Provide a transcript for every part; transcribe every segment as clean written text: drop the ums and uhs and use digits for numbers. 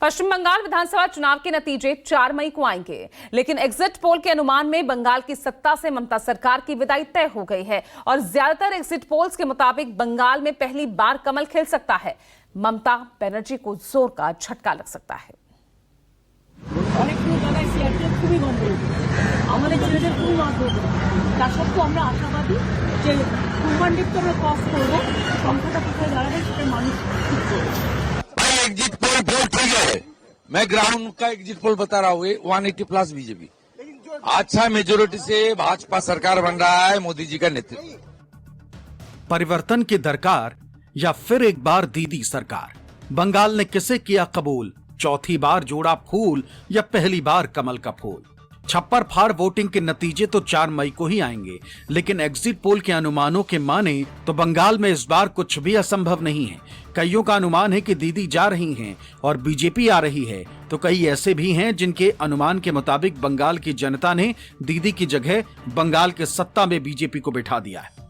पश्चिम बंगाल विधानसभा चुनाव के नतीजे 4 मई को आएंगे, लेकिन एग्जिट पोल के अनुमान में बंगाल की सत्ता से ममता सरकार की विदाई तय हो गई है और ज्यादातर एग्जिट पोल्स के मुताबिक बंगाल में पहली बार कमल खिल सकता है। ममता बनर्जी को जोर का झटका लग सकता है। एग्जिट पोल बहुत ठीक है, मैं ग्राउंड का एग्जिट पोल बता रहा हूँ, 180 प्लस बीजेपी अच्छा मेजोरिटी से भाजपा सरकार बन रहा है मोदी जी का नेतृत्व। परिवर्तन की दरकार या फिर एक बार दीदी सरकार, बंगाल ने किसे किया कबूल? चौथी बार जोड़ा फूल या पहली बार कमल का फूल? छप्पर फाड़ वोटिंग के नतीजे तो 4 मई को ही आएंगे, लेकिन एग्जिट पोल के अनुमानों के माने तो बंगाल में इस बार कुछ भी असंभव नहीं है। कईयों का अनुमान है कि दीदी जा रही हैं और बीजेपी आ रही है, तो कई ऐसे भी हैं जिनके अनुमान के मुताबिक बंगाल की जनता ने दीदी की जगह बंगाल के सत्ता में बीजेपी को बिठा दिया है।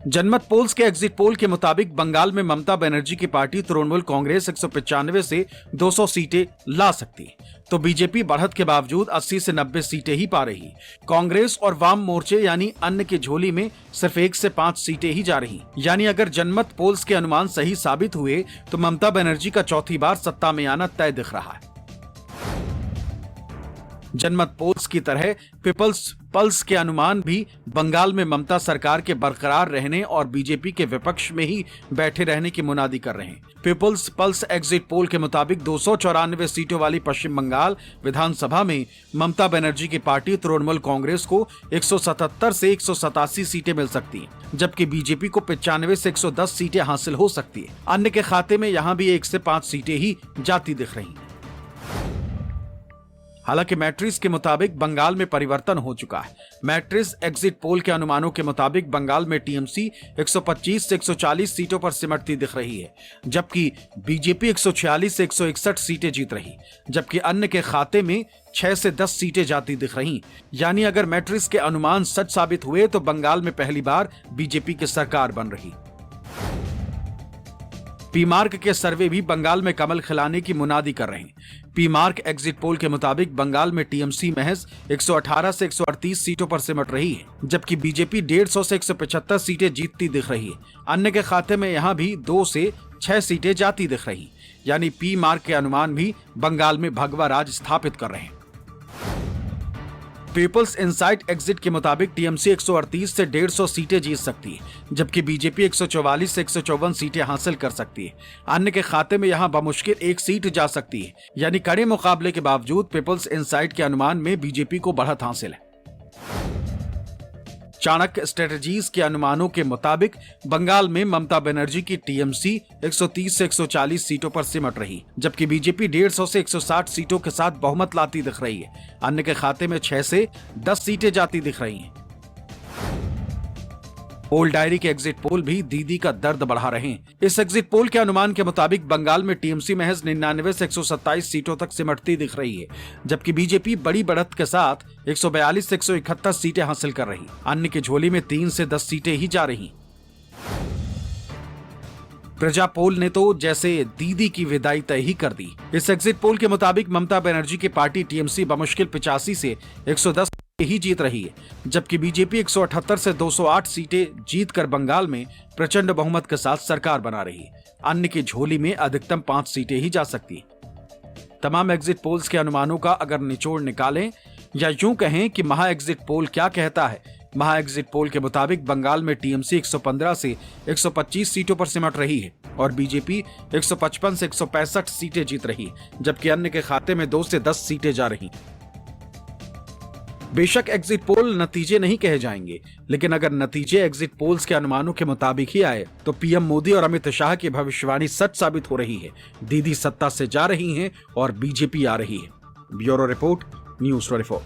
जनमत पोल्स के एग्जिट पोल के मुताबिक बंगाल में ममता बनर्जी की पार्टी तृणमूल कांग्रेस 195 से 200 सीटें ला सकती है, तो बीजेपी बढ़त के बावजूद 80 से 90 सीटें ही पा रही। कांग्रेस और वाम मोर्चे यानी अन्य की झोली में सिर्फ 1 से 5 सीटें ही जा रही। यानी अगर जनमत पोल्स के अनुमान सही साबित हुए तो ममता बनर्जी का चौथी बार सत्ता में आना तय दिख रहा है। जनमत पोल्स की तरह पीपल्स पल्स के अनुमान भी बंगाल में ममता सरकार के बरकरार रहने और बीजेपी के विपक्ष में ही बैठे रहने की मुनादी कर रहे हैं। पीपल्स पल्स एग्जिट पोल के मुताबिक 294 सीटों वाली पश्चिम बंगाल विधानसभा में ममता बनर्जी की पार्टी तृणमूल कांग्रेस को 177 से 187 सीटें मिल सकती हैं, जबकि बीजेपी को 95 से 110 सीटें हासिल हो सकती है। अन्य के खाते में यहां भी 1 से 5 सीटें ही जाती दिख रही। हालांकि मैट्रिक्स के मुताबिक बंगाल में परिवर्तन हो चुका है। मैट्रिक्स एग्जिट पोल के अनुमानों के मुताबिक बंगाल में टीएमसी 125 से 140 सीटों पर सिमटती दिख रही है, जबकि बीजेपी 146 से 161 सीटें जीत रही, जबकि अन्य के खाते में 6 से 10 सीटें जाती दिख रही। यानी अगर मैट्रिक्स के अनुमान सच साबित हुए तो बंगाल में पहली बार बीजेपी की सरकार बन रही। पीमार्क के सर्वे भी बंगाल में कमल खिलाने की मुनादी कर रहे हैं। पीमार्क एग्जिट पोल के मुताबिक बंगाल में टीएमसी महज 118 से 138 सीटों पर सिमट रही है, जबकि बीजेपी 150 से 175 सीटें जीतती दिख रही है। अन्य के खाते में यहां भी 2 से 6 सीटें जाती दिख रही। यानी पीमार्क के अनुमान भी बंगाल में भगवा राज स्थापित कर रहे हैं। पीपल्स इनसाइट एग्जिट के मुताबिक टीएमसी 138 से 150 सीटें जीत सकती है, जबकि बीजेपी 144 से 154 सीटें हासिल कर सकती है। अन्य के खाते में यहां बमुश्किल 1 सीट जा सकती है। यानी कड़े मुकाबले के बावजूद पीपल्स इनसाइट के अनुमान में बीजेपी को बढ़त हासिल है। चाणक्य स्ट्रेटजीज के अनुमानों के मुताबिक बंगाल में ममता बनर्जी की टीएमसी 130 से 140 सीटों पर सिमट रही, जबकि बीजेपी 150 से 160 सीटों के साथ बहुमत लाती दिख रही है। अन्य के खाते में 6 से 10 सीटें जाती दिख रही हैं। पोल डायरी के एग्जिट पोल भी दीदी का दर्द बढ़ा रहे हैं। इस एग्जिट पोल के अनुमान के मुताबिक बंगाल में टीएमसी महज 99 से 127 सीटों तक सिमटती दिख रही है, जबकि बीजेपी बड़ी बढ़त के साथ 142 से 171 सीटें हासिल कर रही। अन्य की झोली में 3 से 10 सीटें ही जा रही। प्रजा पोल ने तो जैसे दीदी की विदाई तय ही कर दी। इस एग्जिट पोल के मुताबिक ममता बनर्जी की पार्टी टीएमसी बमुश्किल 85 से 110 ही जीत रही है, जबकि बीजेपी 178 से 208 सीटें जीतकर बंगाल में प्रचंड बहुमत के साथ सरकार बना रही है। अन्य की झोली में अधिकतम 5 सीटें ही जा सकती। तमाम एग्जिट पोल्स के अनुमानों का अगर निचोड़ निकालें या यूं कहें कि महा एग्जिट पोल क्या कहता है। महा एग्जिट पोल के मुताबिक बंगाल में टीएमसी 115 से 125 सीटों पर सिमट रही है और बीजेपी 155 से 165 सीटें जीत रही, जबकि अन्य के खाते में 2 से 10 सीटें जा रही। बेशक एग्जिट पोल नतीजे नहीं कहे जाएंगे, लेकिन अगर नतीजे एग्जिट पोल्स के अनुमानों के मुताबिक ही आए तो पीएम मोदी और अमित शाह की भविष्यवाणी सच साबित हो रही है। दीदी सत्ता से जा रही हैं और बीजेपी आ रही है। Bureau report, news 24।